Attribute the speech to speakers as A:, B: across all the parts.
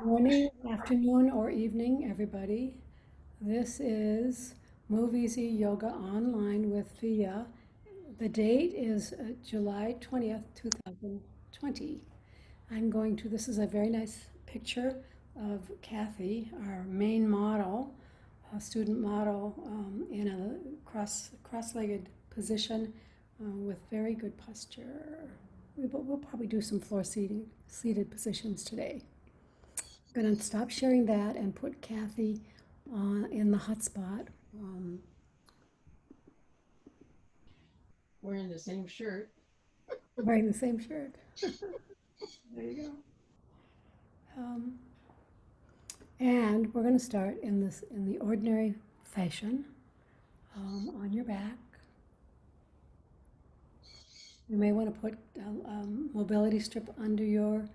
A: Morning, afternoon, or evening, everybody. This is Move Easy Yoga Online with Via. The date is July 20th, 2020. This is a very nice picture of Kathy, our main model, student model, in a cross-legged position with very good posture. We'll probably do some floor seated positions today. I'm going to stop sharing that and put Kathy in the hot spot.
B: Wearing the same shirt.
A: Wearing the same shirt. There you go. And we're going to start in the ordinary fashion on your back. You may want to put a mobility strip under your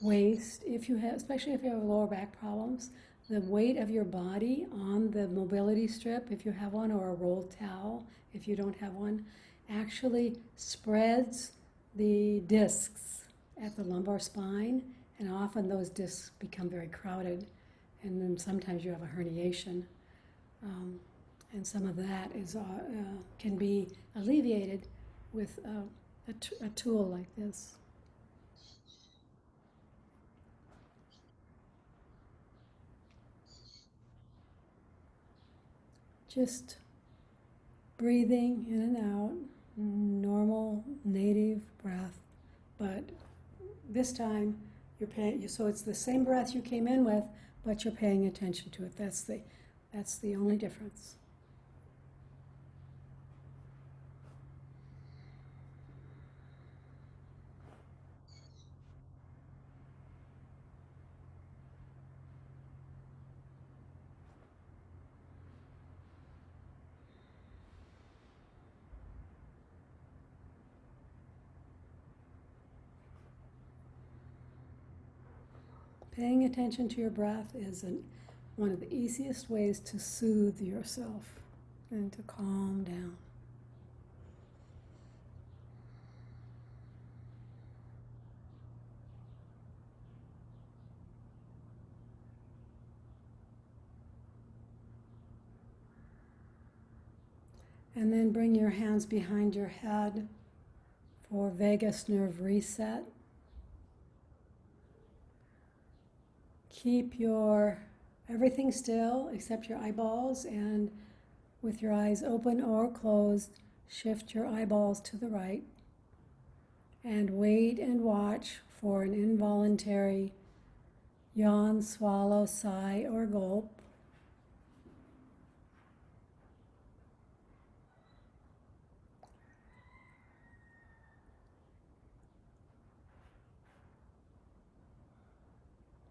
A: waist if you have, especially if you have lower back problems. The weight of your body on the mobility strip, if you have one, or a rolled towel, if you don't have one, actually spreads the discs at the lumbar spine, and often those discs become very crowded, and then sometimes you have a herniation. And some of that can be alleviated with a tool like this. Just breathing in and out, normal native breath, but this time so it's the same breath you came in with, but you're paying attention to it. That's the only difference. Paying attention to your breath is one of the easiest ways to soothe yourself and to calm down. And then bring your hands behind your head for vagus nerve reset. Keep everything still except your eyeballs, and with your eyes open or closed, shift your eyeballs to the right and wait and watch for an involuntary yawn, swallow, sigh, or gulp.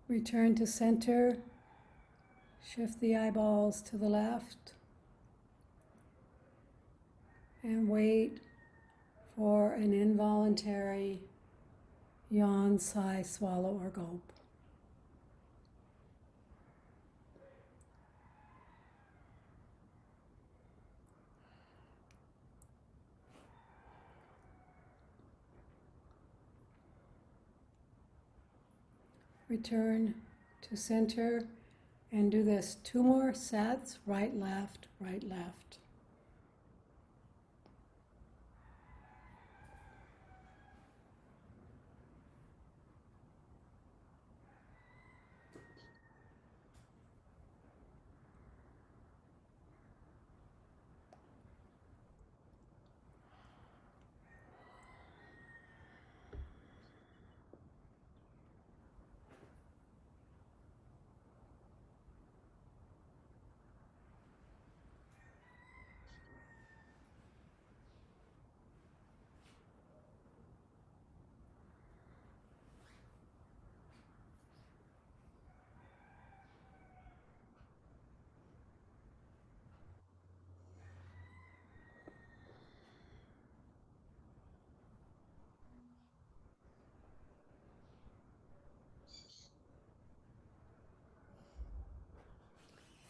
A: Return to center. Shift the eyeballs to the left and wait for an involuntary yawn, sigh, swallow, or gulp. Return to center and do this 2 more sets, right, left, right, left.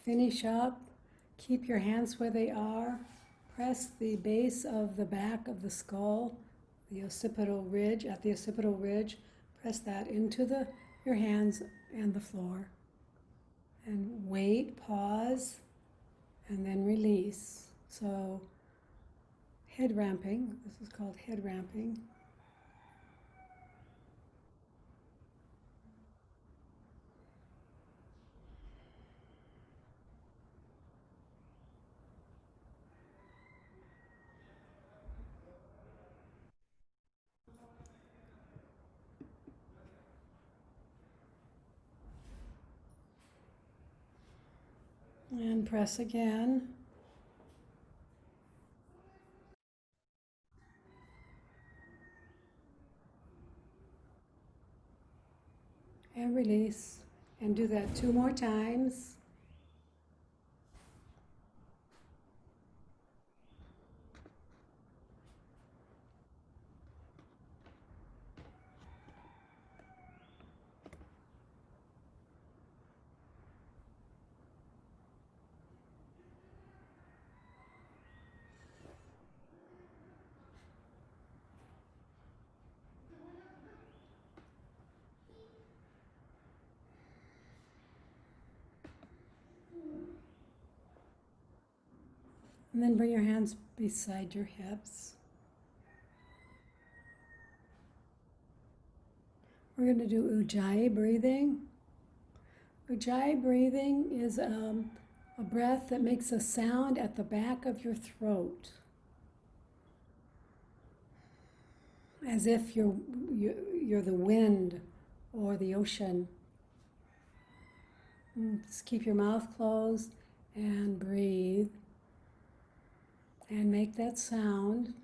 A: Finish up. Keep your hands where they are. Press the base of the back of the skull, the occipital ridge, at the occipital ridge. Press that into the your hands and the floor. And wait, pause, and then release. So head ramping, this is called head ramping. And press again. And release. And do that 2 more times. And then bring your hands beside your hips. We're going to do Ujjayi breathing. Ujjayi breathing is a breath that makes a sound at the back of your throat, as if you're the wind or the ocean. Just keep your mouth closed and breathe and make that sound.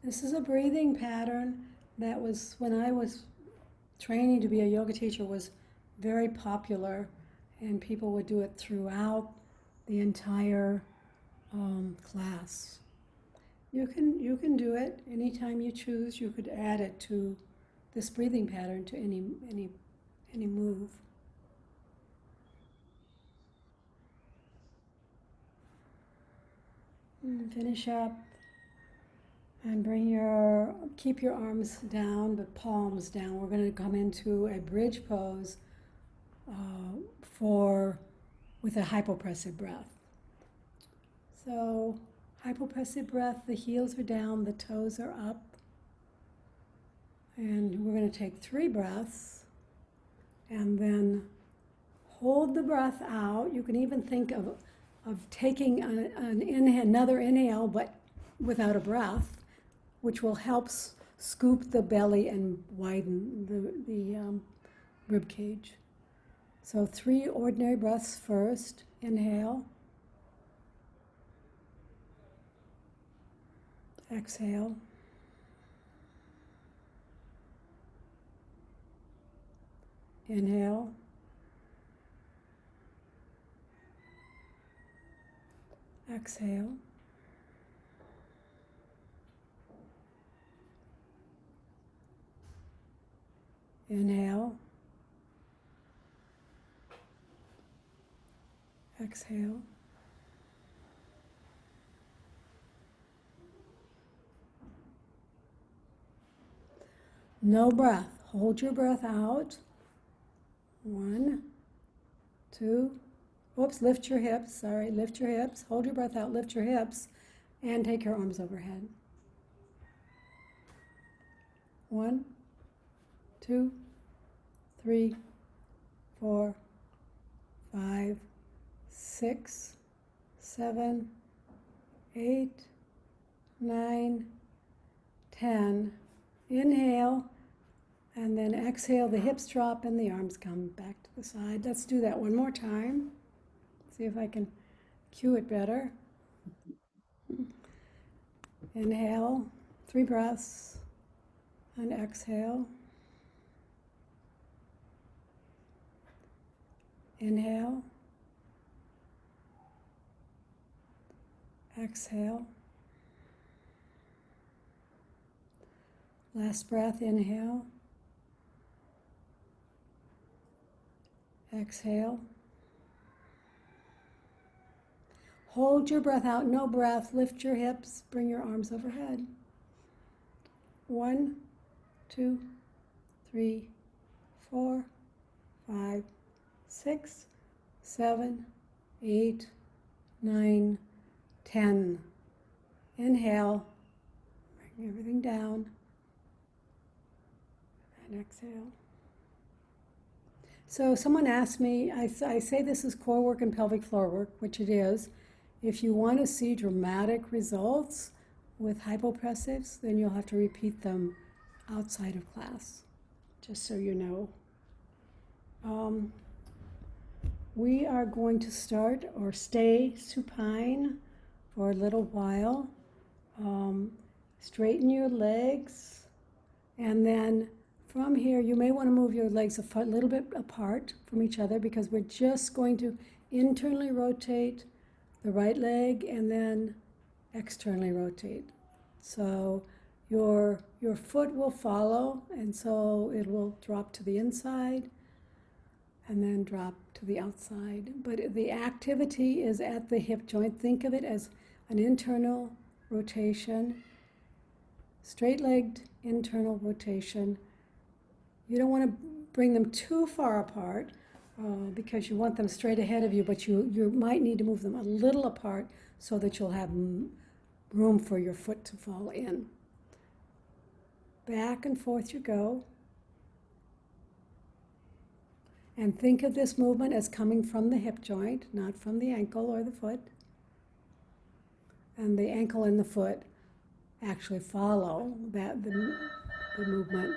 A: This is a breathing pattern that was, when I was training to be a yoga teacher, was very popular, and people would do it throughout the entire class. You can do it anytime you choose. You could add it to this breathing pattern to any move. And finish up and keep your arms down, but palms down. We're going to come into a bridge pose with a hypopressive breath. So hypopressive breath, the heels are down, the toes are up. And we're going to take 3 breaths and then hold the breath out. You can even think of taking another inhale but without a breath, which will help scoop the belly and widen the rib cage. So 3 ordinary breaths first. Inhale. Exhale. Inhale. Exhale. Inhale. Exhale. No breath. Hold your breath out. 1, 2. Whoops, lift your hips. Sorry, lift your hips. Hold your breath out, lift your hips, and take your arms overhead. 1, 2, 3, 4, 5, 6, 7, 8, 9, 10. Inhale, and then exhale. The hips drop and the arms come back to the side. Let's do that one more time. See if I can cue it better. Inhale, 3 breaths, and exhale. Inhale. Exhale. Last breath, inhale. Exhale. Hold your breath out, no breath. Lift your hips, bring your arms overhead. 1, 2, 3, 4, 5, 6, 7, 8, 9, 10. Inhale, bring everything down, and exhale. So someone asked me, I say this is core work and pelvic floor work, which it is. If you want to see dramatic results with hypopressives, then you'll have to repeat them outside of class, just so you know. We are going to start or stay supine for a little while. Straighten your legs, and then from here you may want to move your legs a little bit apart from each other, because we're just going to internally rotate the right leg and then externally rotate. So your foot will follow, and so it will drop to the inside and then drop to the outside. But the activity is at the hip joint. Think of it as an internal rotation, straight-legged internal rotation. You don't want to bring them too far apart because you want them straight ahead of you, but you might need to move them a little apart so that you'll have room for your foot to fall in. Back and forth you go. And think of this movement as coming from the hip joint, not from the ankle or the foot. And the ankle and the foot actually follow the movement.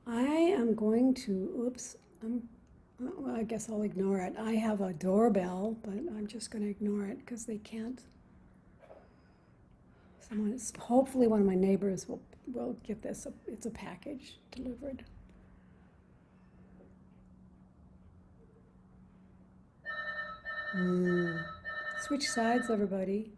A: I am going to, well, I guess I'll ignore it. I have a doorbell, but I'm just going to ignore it because they can't. Hopefully one of my neighbors will get this. It's a package delivered. Switch sides, everybody.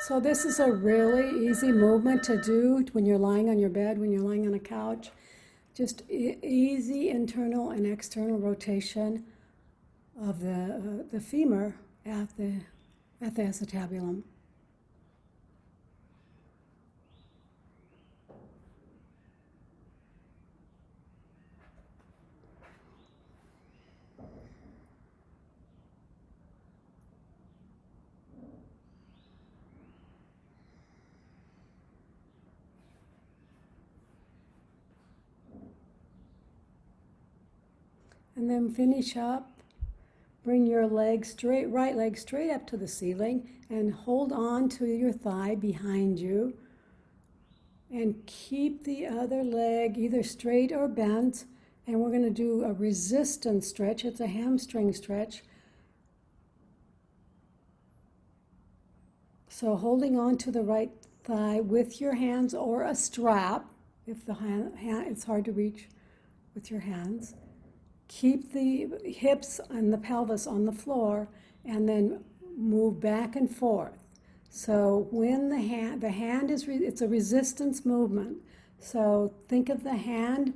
A: So this is a really easy movement to do when you're lying on your bed, when you're lying on a couch. Just easy internal and external rotation of the femur at the acetabulum. And then finish up. Bring your leg straight, right leg straight up to the ceiling, and hold on to your thigh behind you. And keep the other leg either straight or bent. And we're going to do a resistance stretch. It's a hamstring stretch. So holding on to the right thigh with your hands or a strap, if the hand it's hard to reach with your hands. Keep the hips and the pelvis on the floor, and then move back and forth. So when the hand is, it's a resistance movement. So think of the hand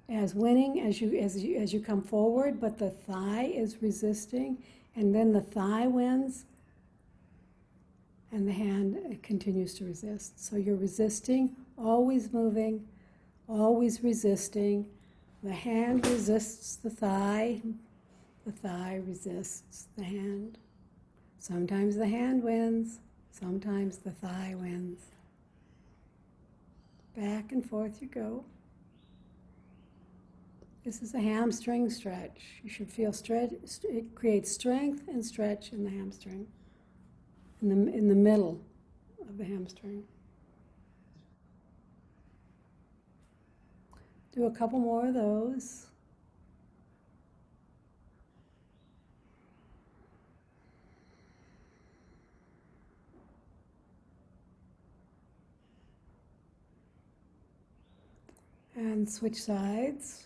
A: as winning as you come forward, but the thigh is resisting, and then the thigh wins, and the hand continues to resist. So you're resisting, always moving, always resisting. The hand resists the thigh resists the hand. Sometimes the hand wins, sometimes the thigh wins. Back and forth you go. This is a hamstring stretch. You should feel stretch. It creates strength and stretch in the hamstring, in the middle of the hamstring. Do a couple more of those. And switch sides.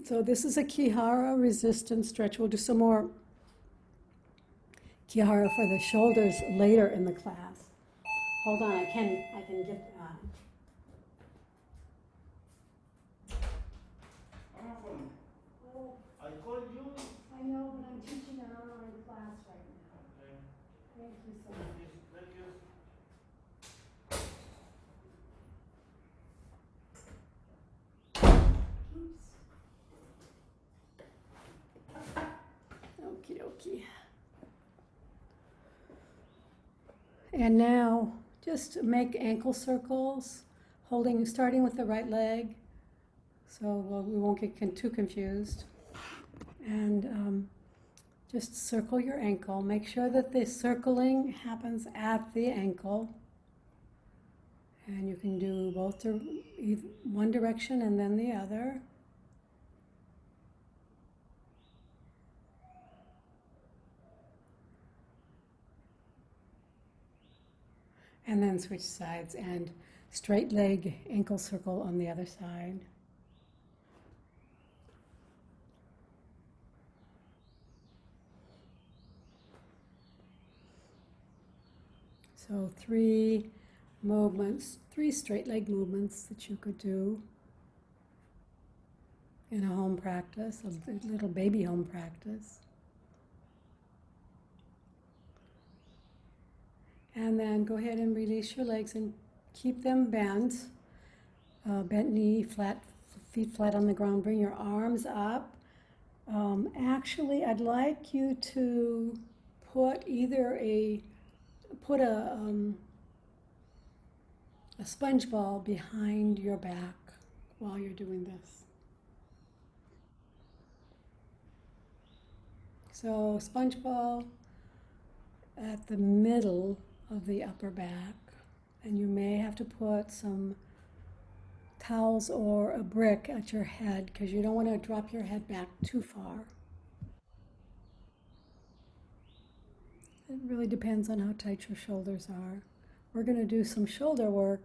A: So this is a Ki-Hara resistance stretch. We'll do some more Ki-Hara for the shoulders later in the class. Hold on, I can get
B: I called you.
A: I know, but I'm teaching an online class right now.
B: Okay.
A: Thank you so much.
B: Thank you.
A: Oops. Okie dokie. And now just make ankle circles, starting with the right leg, so we won't get too confused. And just circle your ankle. Make sure that the circling happens at the ankle. And you can do both one direction and then the other. And then switch sides and straight leg ankle circle on the other side. So 3 movements, 3 straight leg movements that you could do in a home practice, a little baby home practice. And then go ahead and release your legs and keep them bent. Bent knee, feet flat on the ground. Bring your arms up. Actually, I'd like you to put a sponge ball behind your back while you're doing this. So sponge ball at the middle of the upper back, and you may have to put some towels or a brick at your head because you don't want to drop your head back too far. It really depends on how tight your shoulders are. We're going to do some shoulder work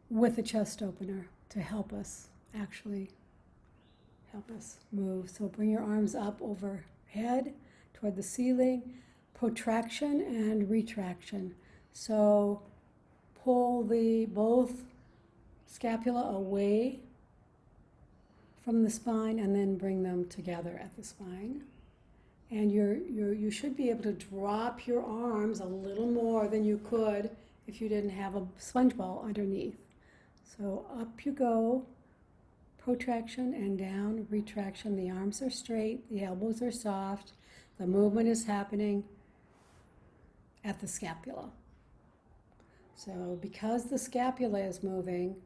A: with a chest opener to help us move. So bring your arms up overhead toward the ceiling. Protraction and retraction. So pull both scapula away from the spine and then bring them together at the spine. And you should be able to drop your arms a little more than you could if you didn't have a sponge ball underneath. So up you go, protraction and down, retraction. The arms are straight, the elbows are soft, the movement is happening at the scapula. So because the scapula is moving,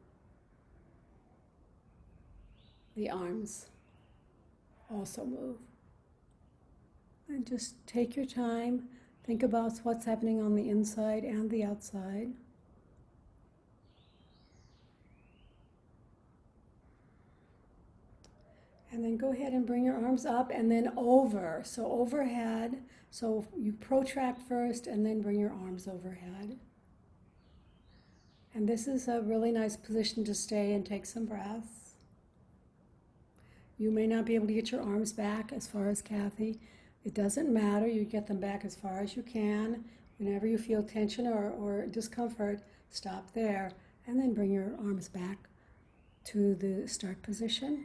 A: the arms also move. And just take your time, think about what's happening on the inside and the outside. And then go ahead and bring your arms up and then over. So overhead. So you protract first and then bring your arms overhead. And this is a really nice position to stay and take some breaths. You may not be able to get your arms back as far as Kathy. It doesn't matter. You get them back as far as you can. Whenever you feel tension or discomfort, stop there and then bring your arms back to the start position.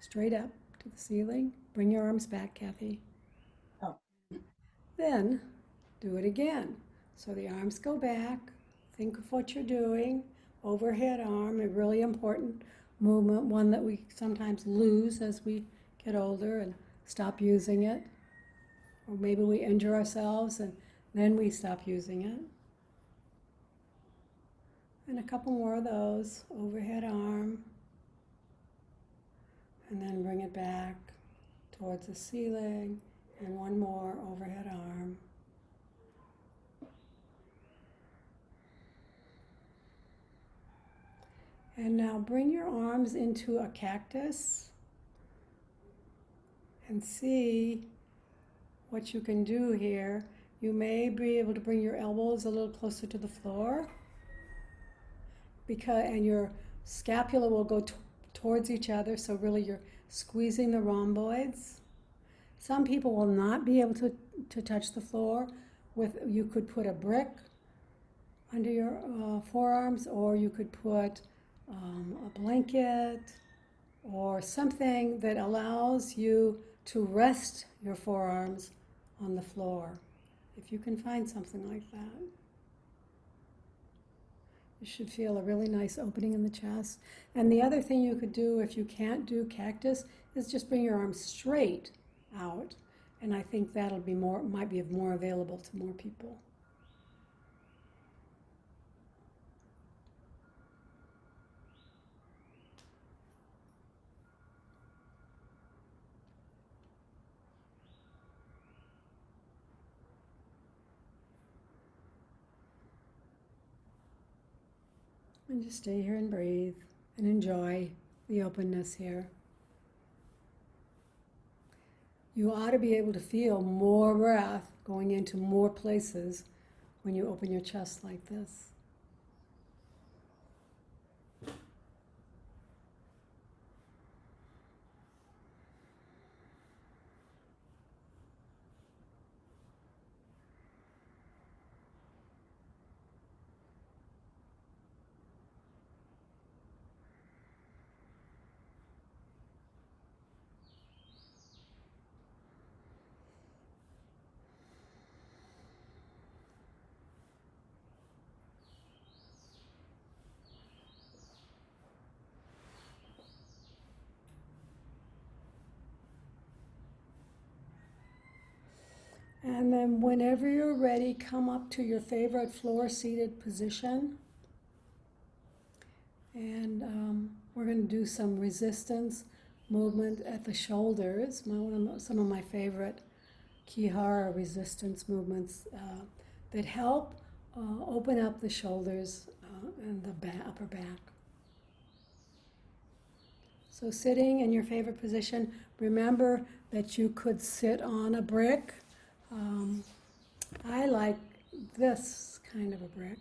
A: Straight up to the ceiling. Bring your arms back, Kathy. Oh. Then do it again. So the arms go back. Think of what you're doing. Overhead arm, a really important movement, one that we sometimes lose as we get older and stop using it. Or maybe we injure ourselves and then we stop using it. And a couple more of those, overhead arm. And then bring it back towards the ceiling. And one more, overhead arm. And now bring your arms into a cactus and see what you can do here. You may be able to bring your elbows a little closer to the floor and your scapula will go towards each other, so really you're squeezing the rhomboids. Some people will not be able to touch the floor. You could put a brick under your forearms, or you could put a blanket or something that allows you to rest your forearms on the floor, if you can find something like that. You should feel a really nice opening in the chest. And the other thing you could do if you can't do cactus is just bring your arms straight out, and I think that'll be might be more available to more people. And just stay here and breathe and enjoy the openness here. You ought to be able to feel more breath going into more places when you open your chest like this. And then whenever you're ready, come up to your favorite floor-seated position. And we're going to do some resistance movement at the shoulders. Some of my favorite Ki-Hara resistance movements that help open up the shoulders and the upper back. So sitting in your favorite position, remember that you could sit on a brick. I like this kind of a brick,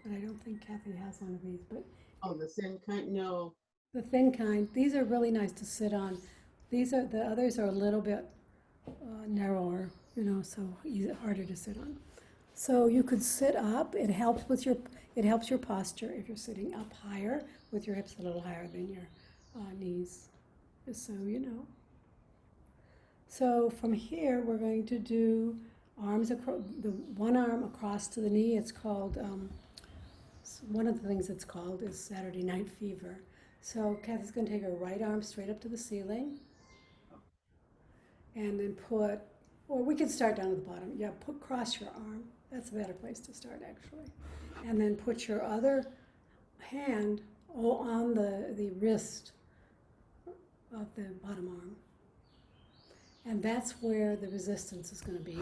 A: but I don't think Kathy has one of these. But
B: oh, the thin kind? No.
A: The thin kind. These are really nice to sit on. The others are a little bit narrower, so harder to sit on. So you could sit up. It helps your posture if you're sitting up higher with your hips a little higher than your knees, just so you know. So from here, we're going to do arms across, the one arm across to the knee. It's called, one of the things it's called is Saturday Night Fever. So Kathy's going to take her right arm straight up to the ceiling. And then or we could start down at the bottom. Yeah, cross your arm. That's a better place to start, actually. And then put your other hand on the wrist of the bottom arm. And that's where the resistance is going to be,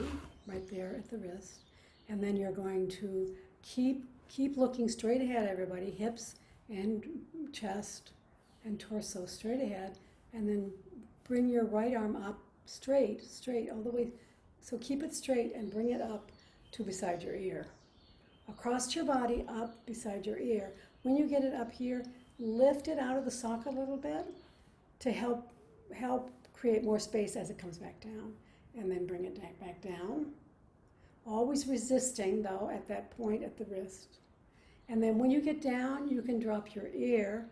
A: right there at the wrist. And then you're going to keep looking straight ahead, everybody, hips and chest and torso straight ahead. And then bring your right arm up straight all the way. So keep it straight and bring it up to beside your ear. Across your body, up beside your ear. When you get it up here, lift it out of the socket a little bit to help create more space as it comes back down. And then bring it back down. Always resisting, though, at that point at the wrist. And then when you get down, you can drop your ear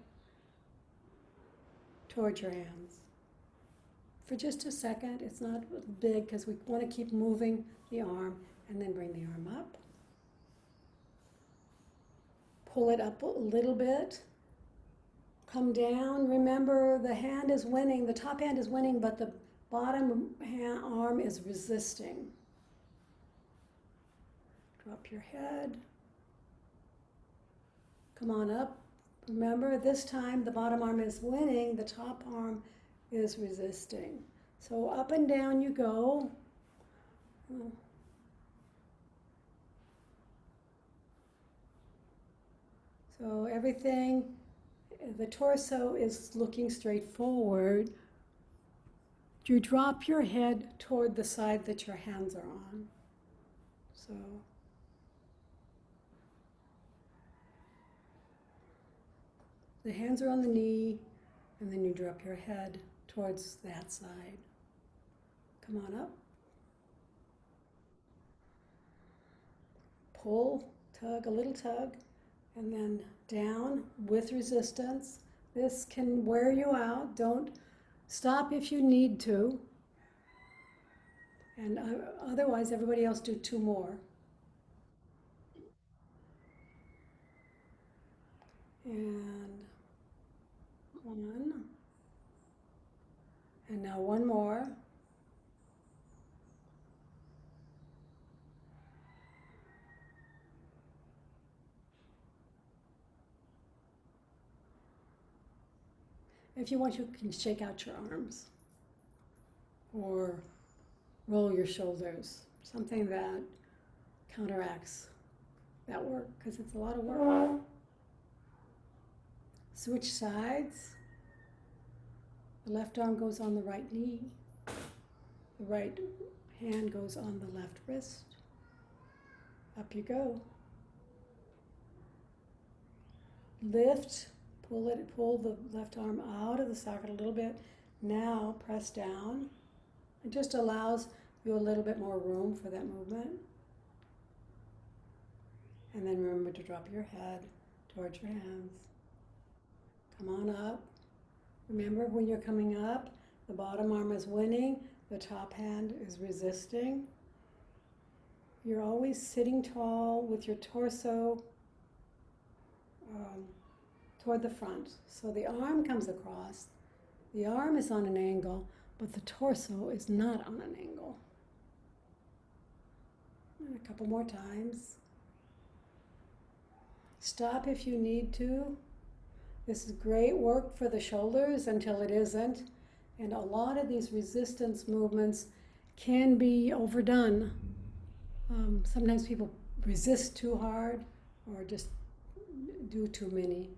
A: towards your hands. For just a second, it's not big because we want to keep moving the arm, and then bring the arm up. Pull it up a little bit, Come down. Remember, the hand is winning, the top hand is winning, but the bottom arm is resisting. Drop your head. Come on up. Remember, this time the bottom arm is winning, the top arm is resisting. So up and down you go. So everything, the torso is looking straight forward. You drop your head toward the side that your hands are on. So the hands are on the knee, and then you drop your head towards that side. Come on up. Pull, tug, a little tug, and then down with resistance. This can wear you out. Don't stop if you need to. And otherwise, everybody else do 2 more. And 1. And now 1 more. If you want, you can shake out your arms or roll your shoulders, something that counteracts that work, because it's a lot of work. Switch sides. The left arm goes on the right knee. The right hand goes on the left wrist. Up you go. Lift. Pull the left arm out of the socket a little bit. Now press down. It just allows you a little bit more room for that movement. And then remember to drop your head towards your hands. Come on up. Remember, when you're coming up, the bottom arm is winning, the top hand is resisting. You're always sitting tall with your torso toward the front. So the arm comes across. The arm is on an angle, but the torso is not on an angle. And a couple more times. Stop if you need to. This is great work for the shoulders until it isn't. And a lot of these resistance movements can be overdone. Sometimes people resist too hard or just do too many.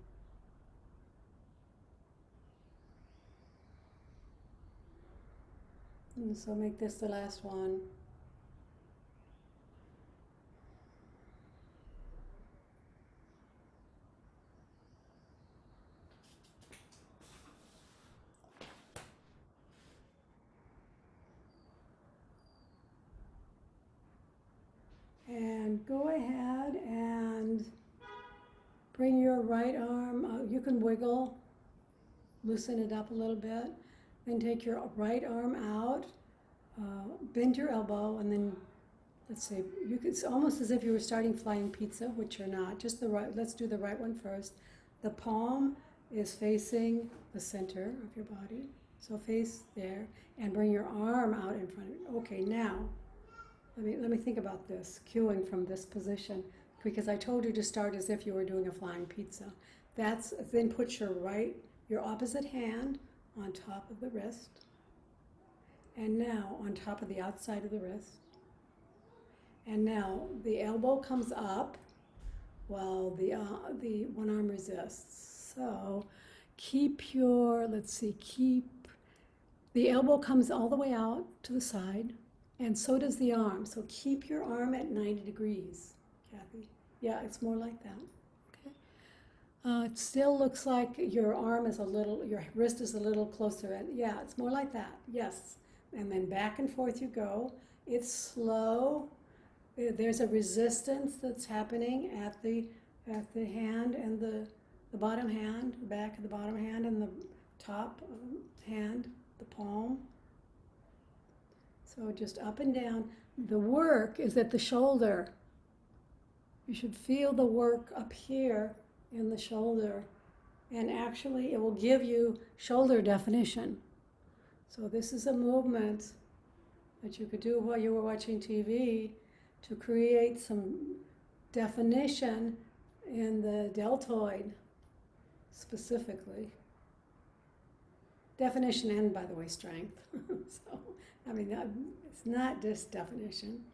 A: And so make this the last one. And go ahead and bring your right arm, you can wiggle, loosen it up a little bit. Then take your right arm out, bend your elbow, and then, let's see, it's almost as if you were starting flying pizza, which you're not. Just the right, let's do the right one first. The palm is facing the center of your body. So face there, and bring your arm out in front of you. Okay, now, let me think about this, cueing from this position, because I told you to start as if you were doing a flying pizza. Then put your opposite hand on top of the wrist, and now on top of the outside of the wrist. And now the elbow comes up while the one arm resists. So keep the elbow comes all the way out to the side, and so does the arm. So keep your arm at 90 degrees, Kathy. Yeah, it's more like that. It still looks like your wrist is a little closer. Yeah, it's more like that, yes. And then back and forth you go. It's slow. There's a resistance that's happening at the hand and the bottom hand, the back of the bottom hand and the top hand, the palm. So just up and down. The work is at the shoulder. You should feel the work up here in the shoulder. And actually, it will give you shoulder definition. So this is a movement that you could do while you were watching TV to create some definition in the deltoid specifically. Definition and, by the way, strength. So, I mean, it's not just definition.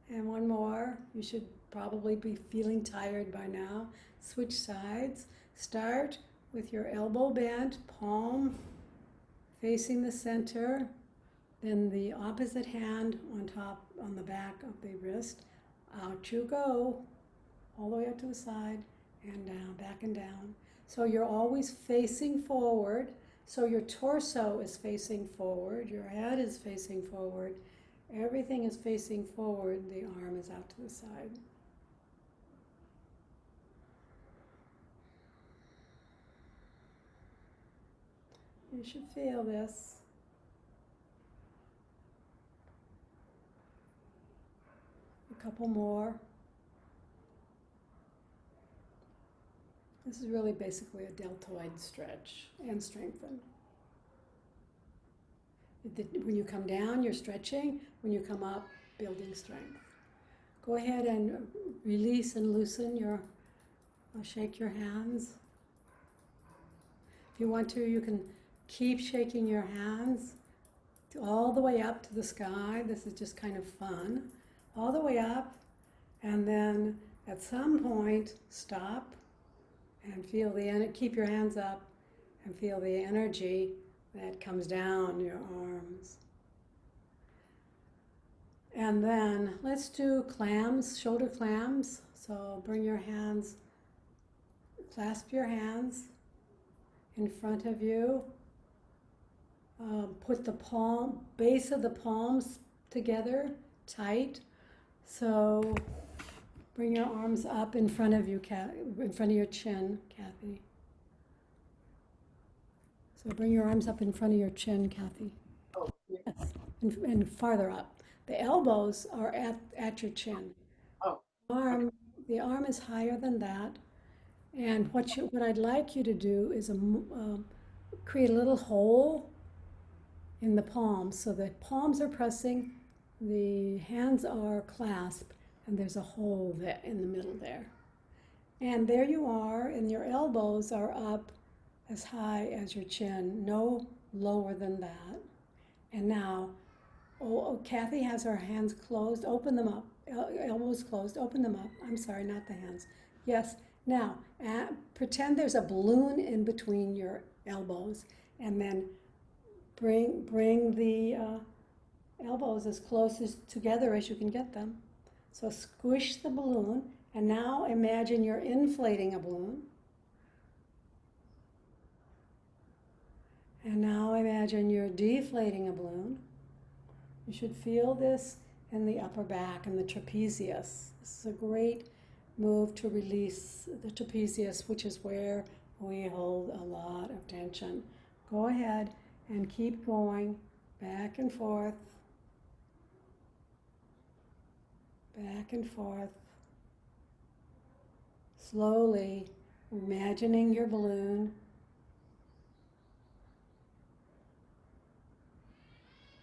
A: And one more. You should probably be feeling tired by now. Switch sides. Start with your elbow bent, palm facing the center, then the opposite hand on top, on the back of the wrist. Out you go, all the way up to the side, and down, back and down. So you're always facing forward. So your torso is facing forward, your head is facing forward, everything is facing forward, the arm is out to the side. You should feel this. A couple more. This is really basically a deltoid stretch and strengthen. When you come down, you're stretching. When you come up, building strength. Go ahead and release and loosen your, shake your hands. If you want to, you can keep shaking your hands all the way up to the sky. This is just kind of fun. All the way up, and then at some point, stop and feel keep your hands up and feel the energy that comes down your arms. And then let's do clams, shoulder clams. So bring your hands, clasp your hands in front of you. Put the base of the palms together, tight. So bring your arms up in front of you, in front of your chin, Kathy. So bring your arms up in front of your chin, Kathy.
B: Oh, yeah.
A: Yes, and farther up. The elbows are at your chin.
B: Oh,
A: The arm is higher than that. And what I'd like you to do is create a little hole in the palms. So the palms are pressing, the hands are clasped, and there's a hole there in the middle there. And there you are, and your elbows are up as high as your chin, no lower than that. And now, Kathy has her hands closed. Open them up. Elbows closed. Open them up. I'm sorry, not the hands. Yes. Now, pretend there's a balloon in between your elbows, and then bring the elbows as close together as you can get them. So squish the balloon, and now imagine you're inflating a balloon. And now imagine you're deflating a balloon. You should feel this in the upper back and the trapezius. This is a great move to release the trapezius, which is where we hold a lot of tension. Go ahead and keep going back and forth, back and forth. Slowly imagining your balloon.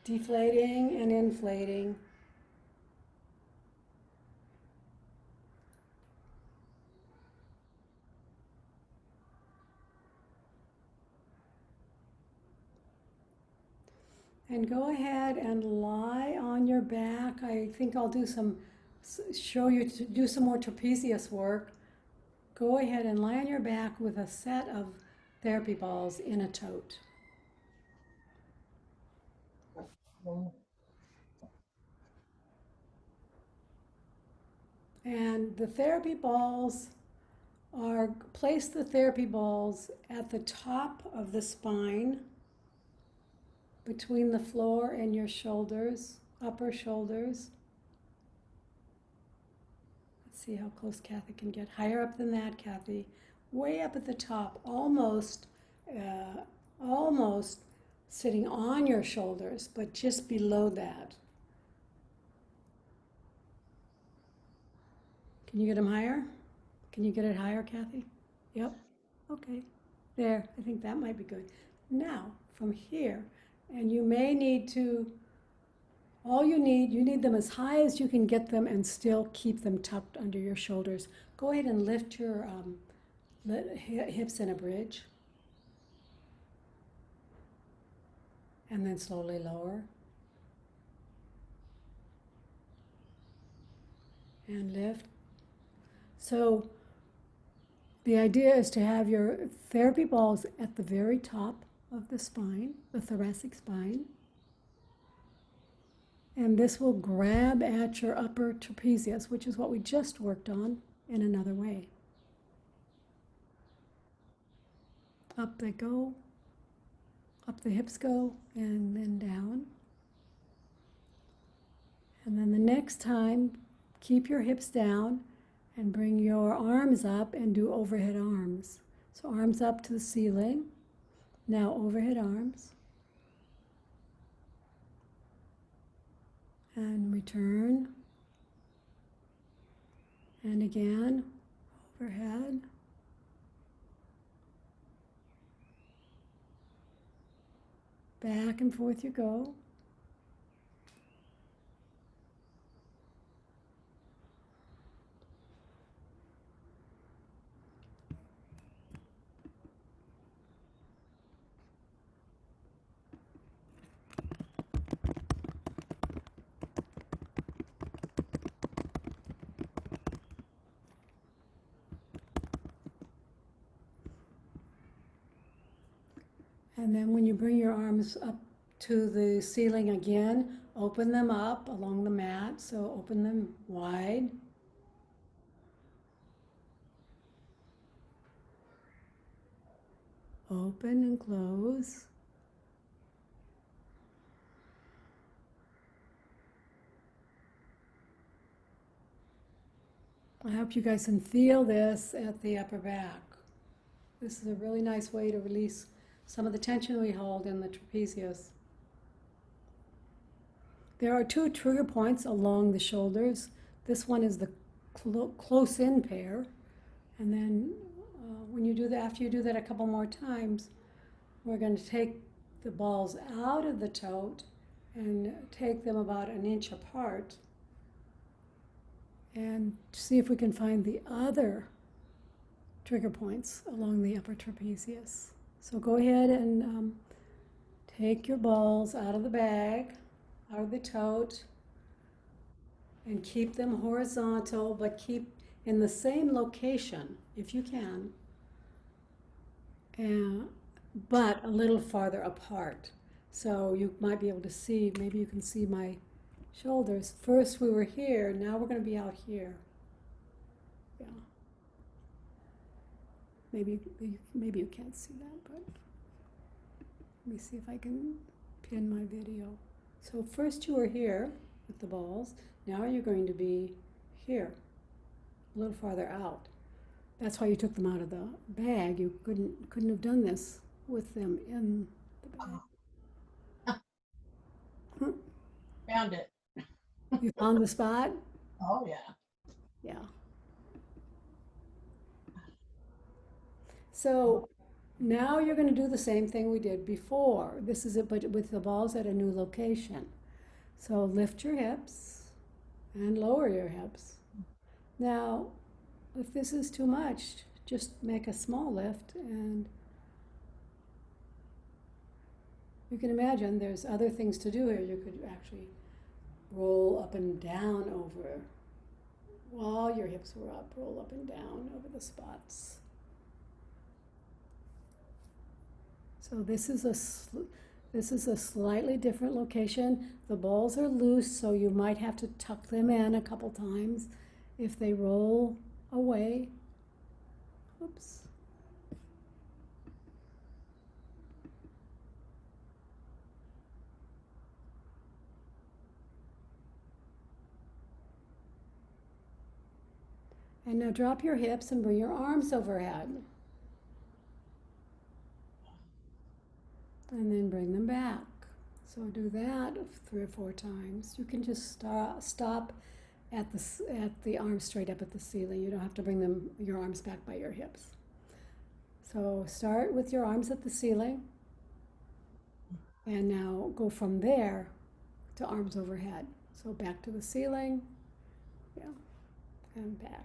A: Deflating and inflating. And go ahead and lie on your back. I think I'll show you to do some more trapezius work. Go ahead and lie on your back with a set of therapy balls in a tote. And the therapy balls place the therapy balls at the top of the spine, between the floor and your shoulders, upper shoulders. Let's see how close Kathy can get. Higher up than that, Kathy. Way up at the top, almost sitting on your shoulders, but just below that. Can you get them higher? Can you get it higher, Kathy? Yep. Okay. There. I think that might be good. Now, from here, and you may need to, you need them as high as you can get them and still keep them tucked under your shoulders. Go ahead and lift your hips in a bridge. And then slowly lower. And lift. So the idea is to have your therapy balls at the very top of the spine, the thoracic spine. And this will grab at your upper trapezius, which is what we just worked on in another way. Up they go, up the hips go, and then down. And then the next time, keep your hips down and bring your arms up and do overhead arms. So arms up to the ceiling. Now overhead arms. And return. And again, overhead. Back and forth you go. And then when you bring your arms up to the ceiling again, open them up along the mat. So open them wide. Open and close. I hope you guys can feel this at the upper back. This is a really nice way to release some of the tension we hold in the trapezius. There are two trigger points along the shoulders. This one is the close-in pair. And then when you do that, after you do that a couple more times, we're going to take the balls out of the tote and take them about an inch apart and see if we can find the other trigger points along the upper trapezius. So go ahead and take your balls out of the bag, out of the tote, and keep them horizontal, but keep in the same location if you can, but a little farther apart. So you might be able to see, maybe you can see my shoulders. First we were here, now we're going to be out here. Yeah. Maybe you can't see that, but let me see if I can pin my video. So first you were here with the balls. Now you're going to be here, a little farther out. That's why you took them out of the bag. You couldn't have done this with them in the bag.
B: Found it.
A: You found the spot?
B: Oh, yeah.
A: Yeah. So now you're going to do the same thing we did before. This is it, but with the balls at a new location. So lift your hips and lower your hips. Now, if this is too much, just make a small lift, and you can imagine there's other things to do here. You could actually roll up and down over, while your hips were up, roll up and down over the spots. So this is a slightly different location. The balls are loose, so you might have to tuck them in a couple times if they roll away. Oops. And now drop your hips and bring your arms overhead. And then bring them back. So do that 3 or 4 times. You can just stop at the arms straight up at the ceiling. You don't have to bring your arms back by your hips. So start with your arms at the ceiling, and now go from there to arms overhead. So back to the ceiling, yeah, and back.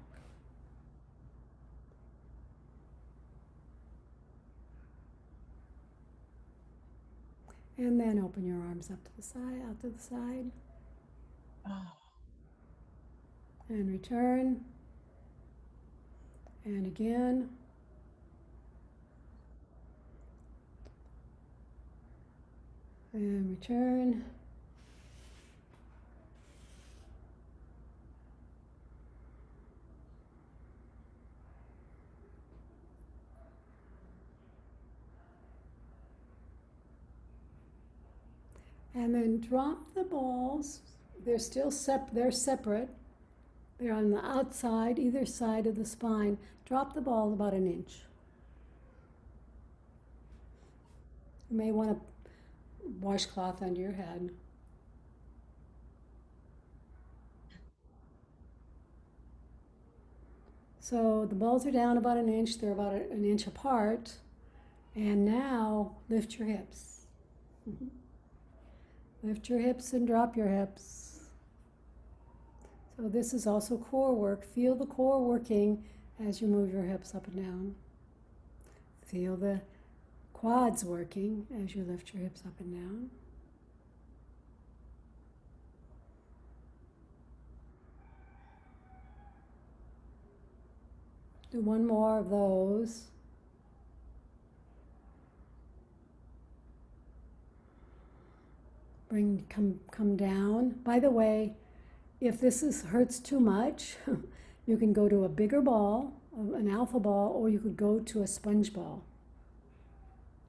A: And then open your arms up to the side, out to the side, and return. And again. And return. And then drop the balls. They're still they're separate. They're on the outside, either side of the spine. Drop the ball about an inch. You may want to washcloth under your head. So the balls are down about an inch. They're about an inch apart. And now lift your hips. Lift your hips and drop your hips. So this is also core work. Feel the core working as you move your hips up and down. Feel the quads working as you lift your hips up and down. Do one more of those. Come down. By the way, if this hurts too much, you can go to a bigger ball, an alpha ball, or you could go to a sponge ball.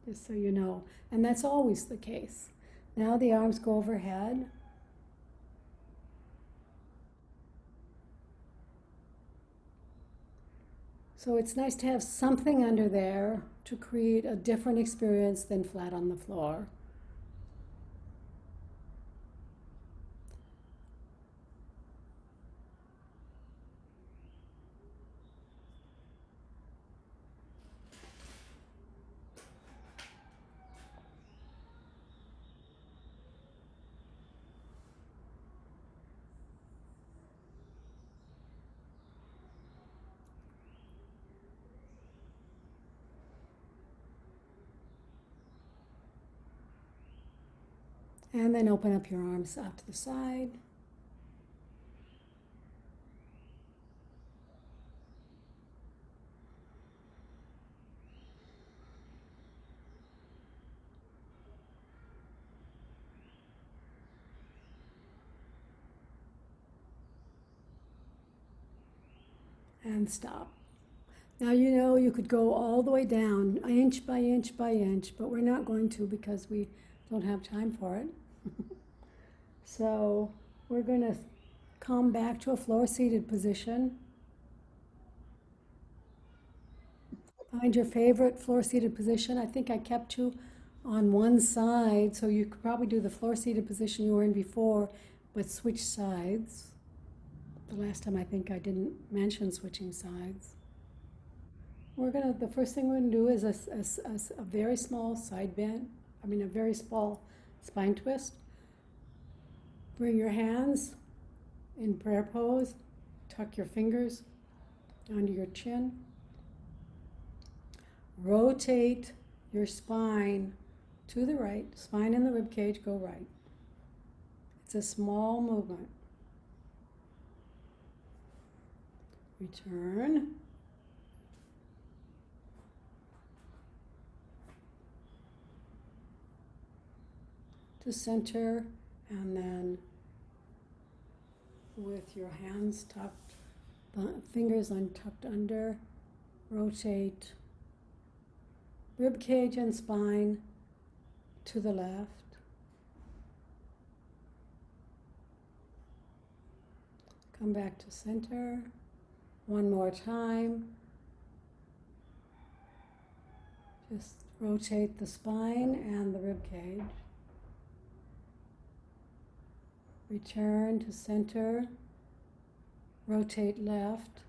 A: Just so you know. And that's always the case. Now the arms go overhead. So it's nice to have something under there to create a different experience than flat on the floor. And then open up your arms out to the side. And stop. Now you know you could go all the way down, inch by inch by inch, but we're not going to because we don't have time for it. So we're going to come back to a floor-seated position. Find your favorite floor-seated position. I think I kept you on one side, so you could probably do the floor-seated position you were in before, but switch sides. The last time I think I didn't mention switching sides. The first thing we're gonna do is a very small side bend, a very small spine twist. Bring your hands in prayer pose, tuck your fingers under your chin. Rotate your spine to the right, spine and the rib cage go right. It's a small movement. Return. To center, and then with your hands tucked, fingers untucked under, rotate rib cage and spine to the left. Come back to center. One more time. Just rotate the spine and the rib cage. Return to center. rotate left.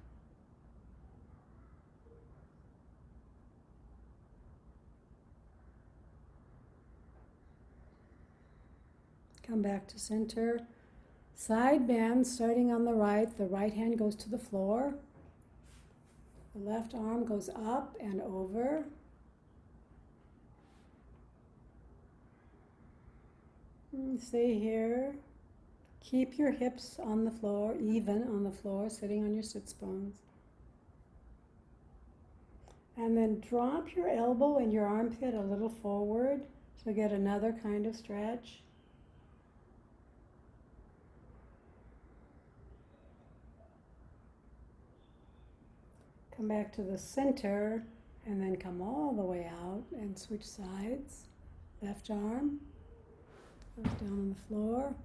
A: Come back to center. Side bend starting on the right hand goes to the floor. The left arm goes up and over. Stay here. Keep your hips on the floor, even on the floor, sitting on your sits bones. And then drop your elbow and your armpit a little forward to get another kind of stretch. Come back to the center and then come all the way out and switch sides. Left arm goes down on the floor.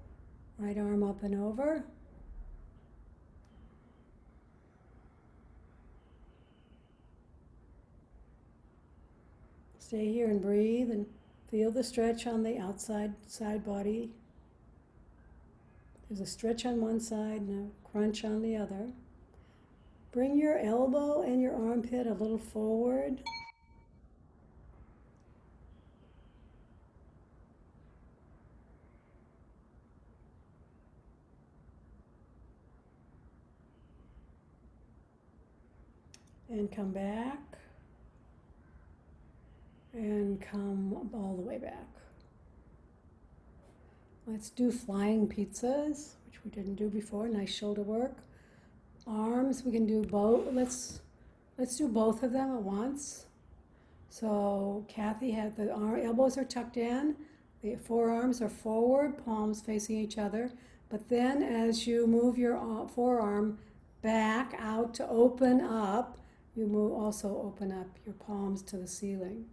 A: Right arm up and over. Stay here and breathe and feel the stretch on the outside side body. There's a stretch on one side and a crunch on the other. Bring your elbow and your armpit a little forward. And come back. And come all the way back. Let's do flying pizzas, which we didn't do before. Nice shoulder work. Arms, we can do both. Let's do both of them at once. So Kathy had the elbows are tucked in, the forearms are forward, palms facing each other. But then as you move your forearm back out to open up, you also open up your palms to the ceiling.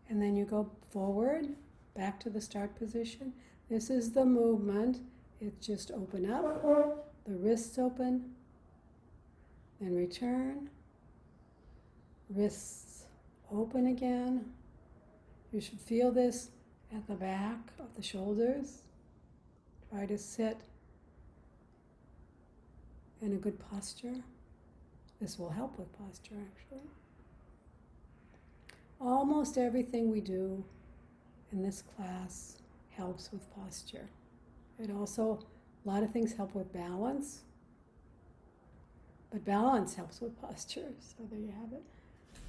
A: And then you go forward, back to the start position. This is the movement. It's just open up, the wrists open, then return, wrists open again. You should feel this at the back of the shoulders. Try to sit in a good posture. This will help with posture, actually. Almost everything we do in this class helps with posture. It also, a lot of things help with balance, but balance helps with posture. So there you have it.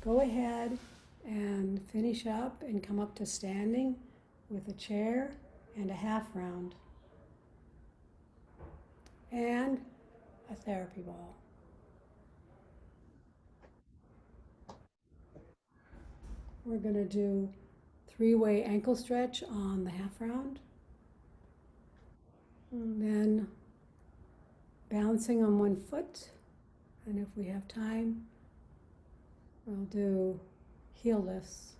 A: Go ahead and finish up and come up to standing with a chair and a half round and a therapy ball. We're going to do 3-way ankle stretch on the half round. And then balancing on one foot. And if we have time, we'll do heel lifts.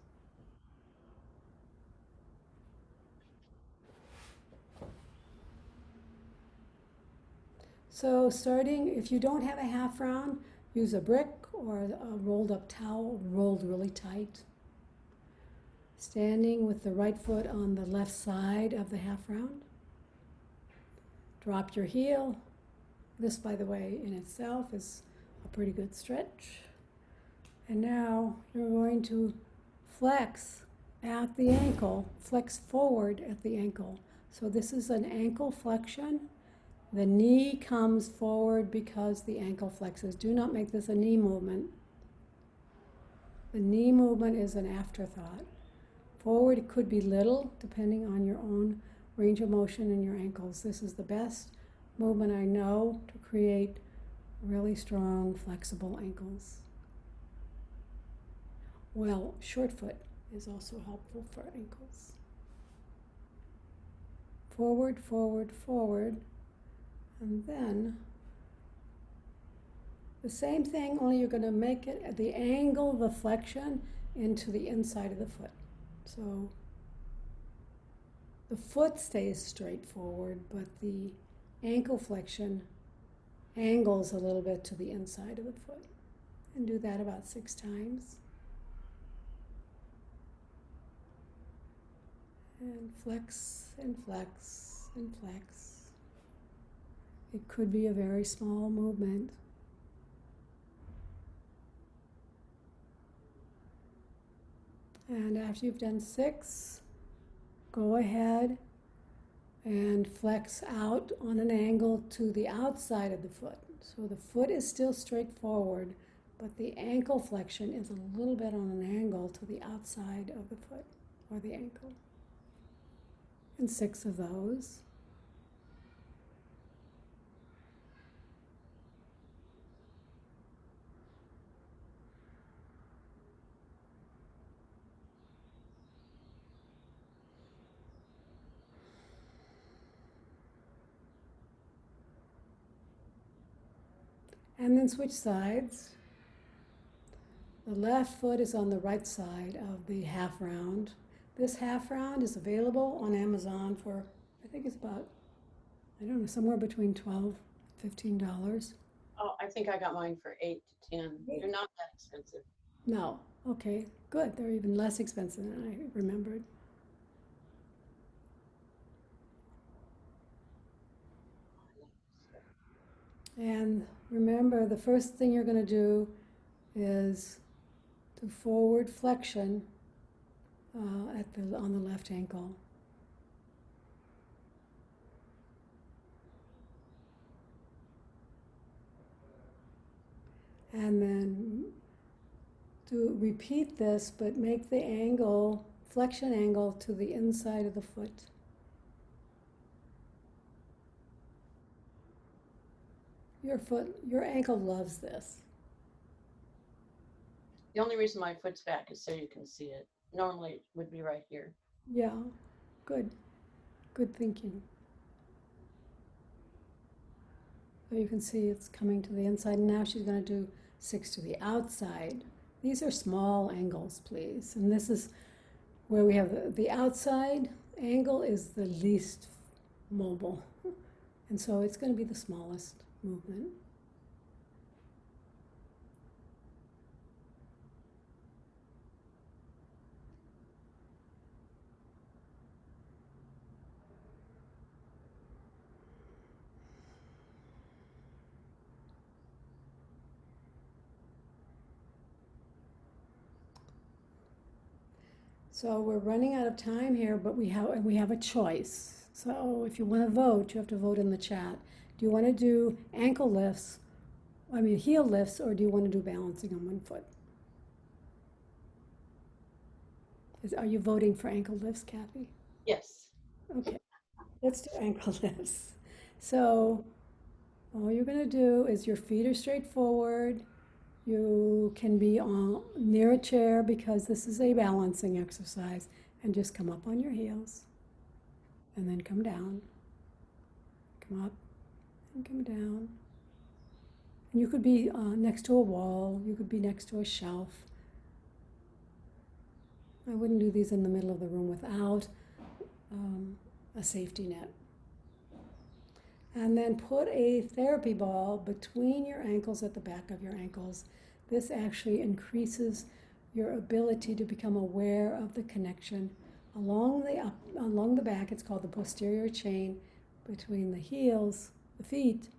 A: So starting, if you don't have a half round, use a brick or a rolled up towel, rolled really tight. Standing with the right foot on the left side of the half round. Drop your heel. This, by the way, in itself is a pretty good stretch. And now you're going to flex at the ankle, flex forward at the ankle. So this is an ankle flexion. The knee comes forward because the ankle flexes. Do not make this a knee movement. The knee movement is an afterthought. Forward could be little, depending on your own range of motion in your ankles. This is the best movement I know to create really strong, flexible ankles. Well, short foot is also helpful for ankles. Forward, forward, forward, and then the same thing, only you're going to make it at the angle of the flexion into the inside of the foot. So the foot stays straight forward, but the ankle flexion angles a little bit to the inside of the foot. And do that about 6 times. And flex and flex and flex. It could be a very small movement, And after you've done 6, go ahead and flex out on an angle to the outside of the foot. So the foot is still straight forward, but the ankle flexion is a little bit on an angle to the outside of the foot or the ankle. And 6 of those. And then switch sides. The left foot is on the right side of the half round. This half round is available on Amazon for, I think it's about, I don't know, somewhere between $12, $15.
B: Oh, I think I got mine for 8 to 10. They're not that expensive.
A: No, okay, good. They're even less expensive than I remembered. And remember, the first thing you're going to do is do forward flexion on the left ankle. And then repeat this, but make the angle, flexion angle to the inside of the foot. Your ankle loves this.
B: The only reason my foot's back is so you can see it. Normally it would be right here.
A: Yeah, good. Good thinking. So you can see it's coming to the inside. And now she's going to do 6 to the outside. These are small angles, please. And this is where we have the outside angle is the least mobile. And so it's going to be the smallest movement. So we're running out of time here, but we have a choice. So if you want to vote, you have to vote in the chat. Do you want to do ankle lifts, heel lifts, or do you want to do balancing on one foot? Are you voting for ankle lifts, Kathy?
B: Yes.
A: Okay, let's do ankle lifts. So all you're going to do is your feet are straight forward. You can be near a chair because this is a balancing exercise, and just come up on your heels and then come down. Come up and come down. And you could be next to a wall, you could be next to a shelf. I wouldn't do these in the middle of the room without a safety net. And then put a therapy ball between your ankles at the back of your ankles. This actually increases your ability to become aware of the connection along the back. It's called the posterior chain between the heels, the feet,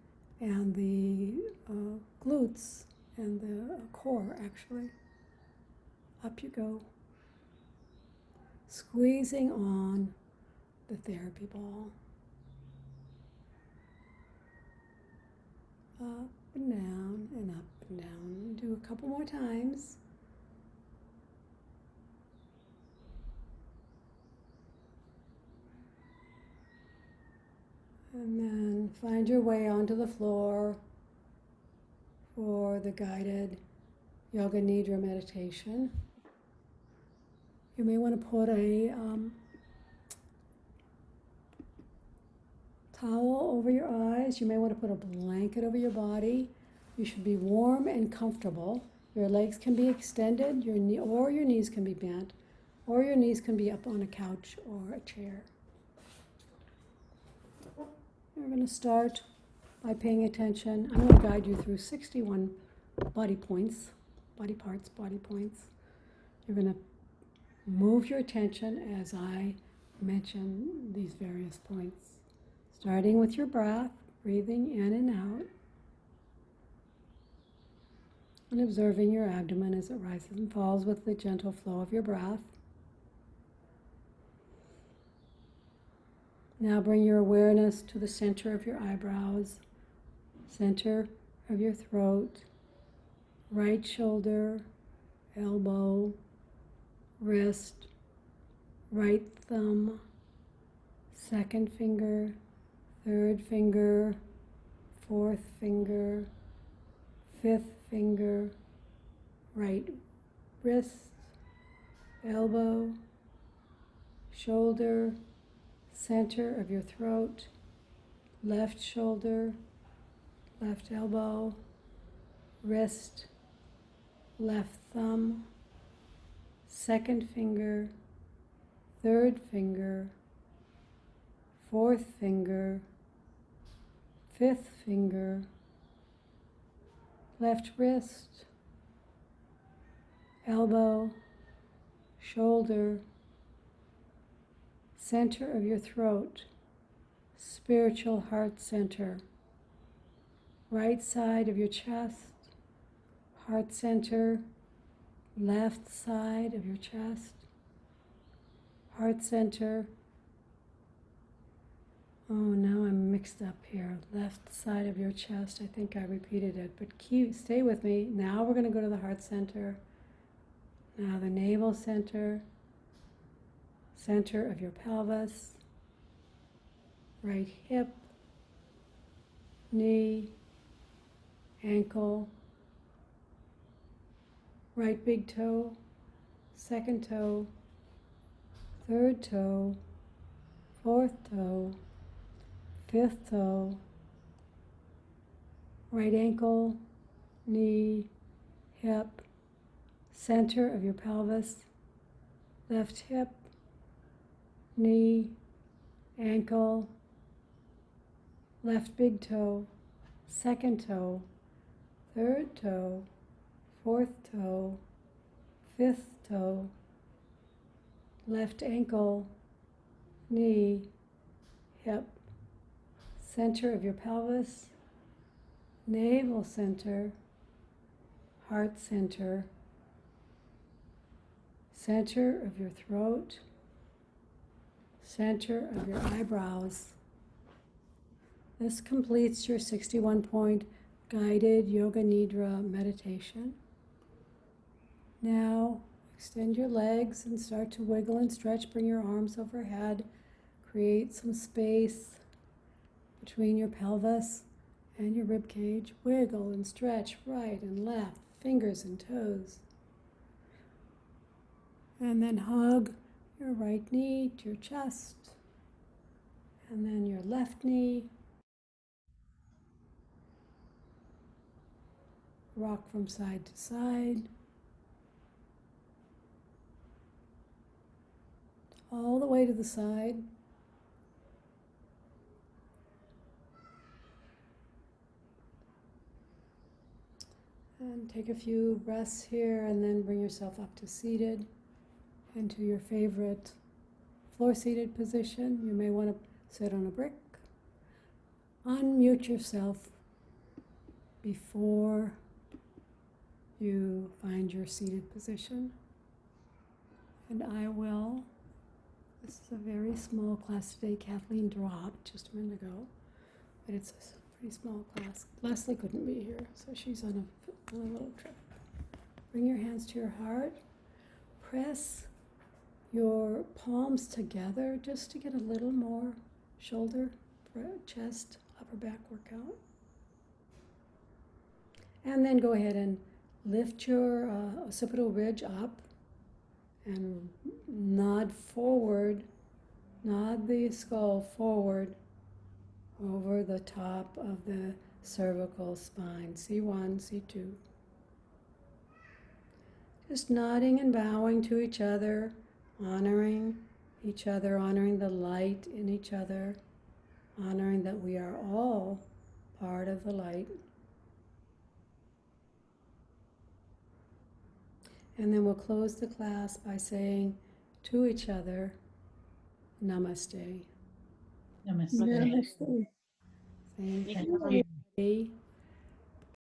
A: and the glutes and the core, actually. Up you go. Squeezing on the therapy ball. Up and down and up and down. Do a couple more times. And then find your way onto the floor for the guided Yoga Nidra meditation. You may want to put a towel over your eyes. You may want to put a blanket over your body. You should be warm and comfortable. Your legs can be extended, your knees can be bent, or your knees can be up on a couch or a chair. We're going to start by paying attention. I'm going to guide you through 61 body points, body parts, body points. You're going to move your attention as I mention these various points. Starting with your breath, breathing in and out, and observing your abdomen as it rises and falls with the gentle flow of your breath. Now bring your awareness to the center of your eyebrows, center of your throat, right shoulder, elbow, wrist, right thumb, second finger, third finger, fourth finger, fifth finger, right wrist, elbow, shoulder, center of your throat, left shoulder, left elbow, wrist, left thumb, second finger, third finger, fourth finger, fifth finger, left wrist, elbow, shoulder, center of your throat, spiritual heart center, right side of your chest, heart center, left side of your chest, heart center. Oh, now I'm mixed up here. Left side of your chest. I think I repeated it, but stay with me. Now we're going to go to the heart center. Now the navel center, center of your pelvis, right hip, knee, ankle, right big toe, second toe, third toe, fourth toe, fifth toe, right ankle, knee, hip, center of your pelvis, left hip, knee, ankle, left big toe, second toe, third toe, fourth toe, fifth toe, left ankle, knee, hip, center of your pelvis, navel center, heart center, center of your throat, center of your eyebrows. This completes your 61-point guided Yoga Nidra meditation. Now extend your legs and start to wiggle and stretch. Bring your arms overhead. Create some space between your pelvis and your rib cage. Wiggle and stretch right and left, fingers and toes. And then hug your right knee to your chest. And then your left knee. Rock from side to side. All the way to the side. And take a few breaths here and then bring yourself up to seated into your favorite floor-seated position. You may want to sit on a brick. Unmute yourself before you find your seated position. And I will. This is a very small class today. Kathleen dropped just a minute ago, but it's a pretty small class. Leslie couldn't be here, so she's on a little trip. Bring your hands to your heart. Press your palms together just to get a little more shoulder, chest, upper back workout. And then go ahead and lift your occipital ridge up and nod forward, nod the skull forward over the top of the cervical spine, C1, C2. Just nodding and bowing to each other, honoring each other, honoring the light in each other, honoring that we are all part of the light. And then we'll close the class by saying to each other, Namaste.
C: Namaste.
A: Namaste. Thank you.